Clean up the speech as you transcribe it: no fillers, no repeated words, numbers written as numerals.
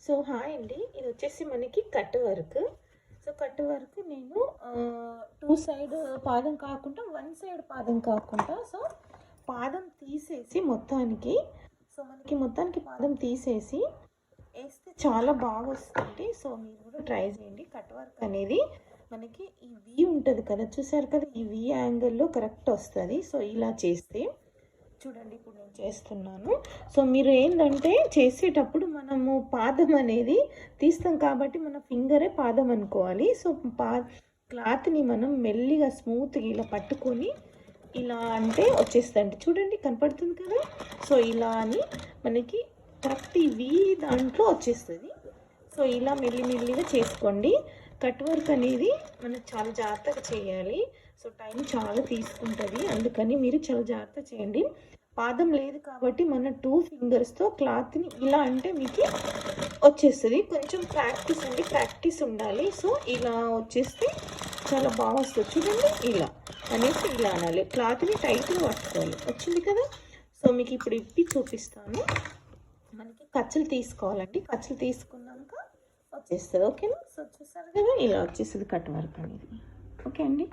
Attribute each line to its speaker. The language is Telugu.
Speaker 1: సో హాయ్ అండి, ఇది వచ్చేసి మనకి cut work. So cut work నేను టూ సైడ్ పాదం కాకుండా వన్ సైడ్ పాదం కాకుండా సో పాదం తీసేసి మొత్తానికి మనకి మొత్తానికి పాదం తీసేసి వేస్తే చాలా బాగా వస్తుంది. సో మీరు కూడా ట్రై చేయండి. కట్ వర్క్ అనేది మనకి ఈ వి ఉంటుంది కదా, చూసారు కదా, ఈ వి యాంగిల్లో కరెక్ట్ వస్తుంది. సో ఇలా చేస్తే చూడండి, ఇప్పుడు నేను చేస్తున్నాను. సో మీరు ఏంటంటే చేసేటప్పుడు మనము పాదం అనేది తీస్తాం కాబట్టి మన ఫింగరే పాదం అనుకోవాలి. సో క్లాత్ని మనం మెల్లిగా స్మూత్గా ఇలా పట్టుకొని ఇలా అంటే వచ్చేస్తుంది. చూడండి, కనపడుతుంది కదా. సో ఇలా అని మనకి కరెక్ట్ ఇవి దాంట్లో వచ్చేస్తుంది. సో ఇలా మెల్లిగా చేసుకోండి. కట్ వర్క్ అనేది మనం చాలా జాగ్రత్తగా చేయాలి. సో టైం చాలా తీసుకుంటుంది, అందుకని మీరు చాలా జాగ్రత్త చేయండి. పాదం లేదు కాబట్టి మన 2 ఫింగర్స్తో క్లాత్ని ఇలా అంటే మీకు వచ్చేస్తుంది. కొంచెం ప్రాక్టీస్ ఉండాలి. సో ఇలా వచ్చేస్తే చాలా బాగా వస్తుంది. చూడండి, ఇలా అనేసి ఇలా అనాలి, క్లాత్ని టైట్గా పట్టుకోవాలి. వచ్చింది కదా. సో మీకు ఇప్పుడు ఇప్పి చూపిస్తాను. మనకి కచ్చలు తీసుకోవాలండి. కచ్చలు తీసుకున్నాక వచ్చేస్తుంది. ఓకేనా. సో చూసారు కదా, ఇలా వచ్చేస్తుంది కట్ వర్క్ అనేది. ఓకే అండి.